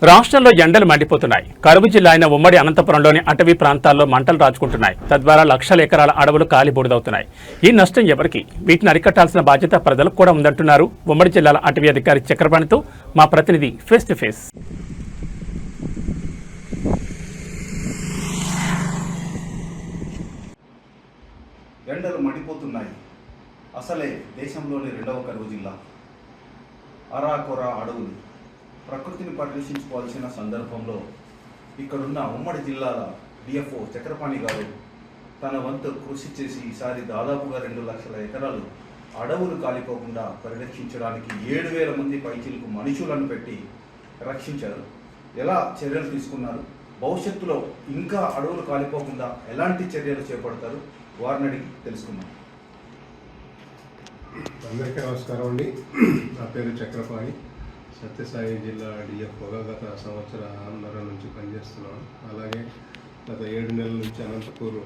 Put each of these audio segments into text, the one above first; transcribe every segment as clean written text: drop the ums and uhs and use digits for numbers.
రాష్ట్రంలో ఎండలు మండిపోతున్నాయి. కరువు జిల్లా అయిన ఉమ్మడి అనంతపురంలోని అటవీ ప్రాంతాల్లో మంటలు రాజుకుంటున్నాయి. తద్వారా లక్షల ఎకరాల అడవులు కాలిబూడిదవుతున్నాయి. ఈ నష్టం ఎవరికి? వీటిని అరికట్టాల్సిన బాధ్యత ప్రజలకు కూడా ఉందంటున్నారు ఉమ్మడి జిల్లాల అటవీ అధికారి చక్రపాణితో మా ప్రతినిధి ఫేస్ టు ఫేస్. ఎండలు మండిపోతున్నాయి. అసలే దేశంలోని రెండవ కరువు జిల్లా. అరాకొర అడవులు ప్రకృతిని పరిరక్షించుకోవాల్సిన సందర్భంలో ఇక్కడున్న ఉమ్మడి జిల్లాల డిఎఫ్ఓ చక్రపాణి గారు తన వంతు కృషి చేసి ఈసారి దాదాపుగా 2 లక్షల ఎకరాలు అడవులు కాలిపోకుండా పరిరక్షించడానికి 7,000 మంది పైచీలకు మనుషులను పెట్టి రక్షించారు. ఎలా చర్యలు తీసుకున్నారు, భవిష్యత్తులో ఇంకా అడవులు కాలిపోకుండా ఎలాంటి చర్యలు చేపడతారు, వారిని అడిగి తెలుసుకున్నాం. అందరికీ నమస్కారం అండి. నా పేరు చక్రపాణి. సత్యసాయి జిల్లా డిఎఫ్ఓగా గత సంవత్సరాన్నర నుంచి పనిచేస్తున్నాను. అలాగే గత 7 నెలల నుంచి అనంతపూర్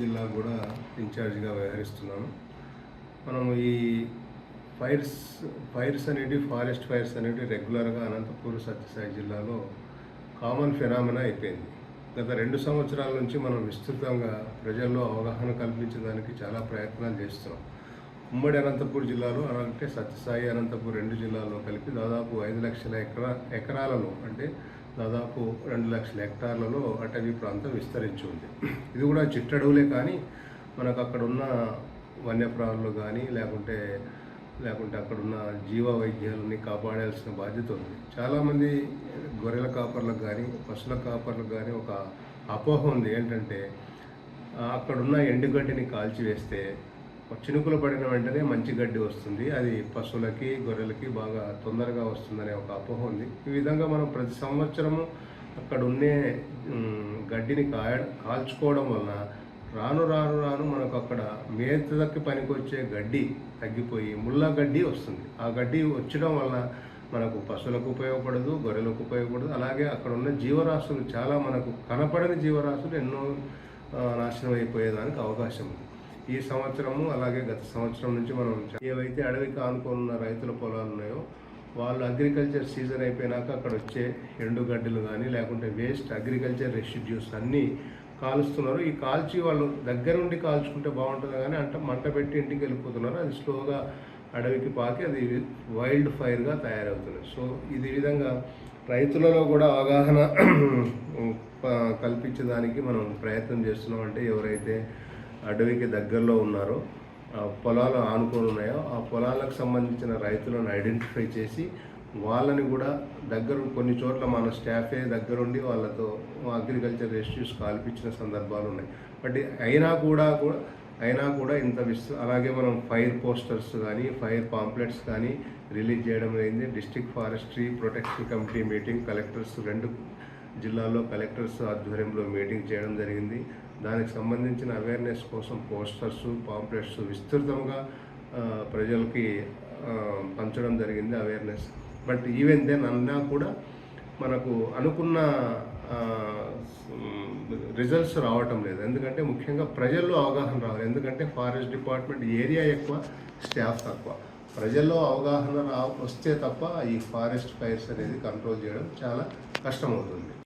జిల్లా కూడా ఇన్ఛార్జిగా వ్యవహరిస్తున్నాను. మనము ఈ ఫైర్స్ అనేవి ఫారెస్ట్ ఫైర్స్ అనేవి రెగ్యులర్గా అనంతపూర్ సత్యసాయి జిల్లాలో కామన్ ఫెనామినా అయిపోయింది. గత 2 సంవత్సరాల నుంచి మనం విస్తృతంగా ప్రజల్లో అవగాహన కల్పించడానికి చాలా ప్రయత్నాలు చేస్తున్నాం. ఉమ్మడి అనంతపూర్ జిల్లాలో అంటే సత్యసాయి అనంతపూర్ 2 జిల్లాల్లో కలిపి దాదాపు 5 లక్షల ఎకరాలలో అంటే దాదాపు 2 లక్షల హెక్టార్లలో అటవీ ప్రాంతం విస్తరించి ఉంది. ఇది కూడా చిట్టడవులే, కానీ మనకు అక్కడ ఉన్న వన్యప్రాణులు కానీ లేకుంటే అక్కడున్న జీవ వైద్యాలని కాపాడాల్సిన బాధ్యత ఉంది. చాలామంది గొర్రెల కాపర్లకు కానీ పశువుల కాపర్లకు కానీ ఒక అపోహ ఉంది. ఏంటంటే అక్కడున్న ఎండుగడ్డిని కాల్చివేస్తే చినుకులు పడిన వెంటనే మంచి గడ్డి వస్తుంది, అది పశువులకి గొర్రెలకి బాగా తొందరగా వస్తుందనే ఒక అపోహ ఉంది. ఈ విధంగా మనం ప్రతి సంవత్సరము అక్కడ ఉండే గడ్డిని కాల్చుకోవడం వలన రాను మనకు అక్కడ మేతకి పనికొచ్చే గడ్డి తగ్గిపోయి ముళ్ళ గడ్డి వస్తుంది. ఆ గడ్డి వచ్చడం వలన మనకు పశువులకు ఉపయోగపడదు, గొర్రెలకు ఉపయోగపడదు. అలాగే అక్కడ ఉన్న జీవరాశులు చాలా మనకు కనపడని జీవరాశులు ఎన్నో నాశనం అయిపోయేదానికి అవకాశం ఉంది. ఈ సంవత్సరము అలాగే గత సంవత్సరం నుంచి మనం ఏవైతే అడవికి ఆనుకున్న రైతుల పొలాలు ఉన్నాయో వాళ్ళు అగ్రికల్చర్ సీజన్ అయిపోయినాక అక్కడ వచ్చే ఎండుగడ్డలు కానీ లేకుంటే వేస్ట్ అగ్రికల్చర్ రెసిడ్యూస్ అన్నీ కాలుస్తున్నారు. ఈ కాల్చి వాళ్ళు దగ్గరుండి కాల్చుకుంటే బాగుంటుంది, కానీ మంట పెట్టి ఇంటికి వెళ్ళిపోతున్నారు. అది స్లోగా అడవికి పాకి అది వైల్డ్ ఫైర్గా తయారవుతుంది. సో ఇది విధంగా రైతులలో కూడా అవగాహన కల్పించడానికి మనం ప్రయత్నం చేస్తున్నాం. అంటే ఎవరైతే అడవికి దగ్గరలో ఉన్నారో, పొలాలు ఆనుకొని ఉన్నాయో ఆ పొలాలకు సంబంధించిన రైతులను ఐడెంటిఫై చేసి వాళ్ళని కూడా కొన్ని చోట్ల మన స్టాఫే దగ్గరుండి వాళ్ళతో అగ్రికల్చర్ రెసిడ్యూస్ కాల్పించిన సందర్భాలు ఉన్నాయి. బట్ అయినా కూడా ఇంత అలాగే మనం ఫైర్ పోస్టర్స్ కానీ ఫైర్ పాంప్లెట్స్ కానీ రిలీజ్ చేయడం అయింది. District forestry protection committee meeting collectors 2 జిల్లాల్లో కలెక్టర్స్ ఆధ్వర్యంలో మీటింగ్ చేయడం జరిగింది. దానికి సంబంధించిన అవేర్నెస్ కోసం పోస్టర్స్ పాంప్లెట్స్ విస్తృతంగా ప్రజలకి పంచడం జరిగింది అవేర్నెస్. బట్ ఈవెన్ దెన్ అన్నా కూడా మనకు అనుకున్న రిజల్ట్స్ రావటం లేదు. ఎందుకంటే ముఖ్యంగా ప్రజల్లో అవగాహన రావాలి. ఎందుకంటే ఫారెస్ట్ డిపార్ట్మెంట్ ఏరియా ఎక్కువ, స్టాఫ్ తక్కువ. ప్రజల్లో అవగాహన వస్తే తప్ప ఈ ఫారెస్ట్ ఫైర్స్ అనేది కంట్రోల్ చేయడం చాలా కష్టమవుతుంది.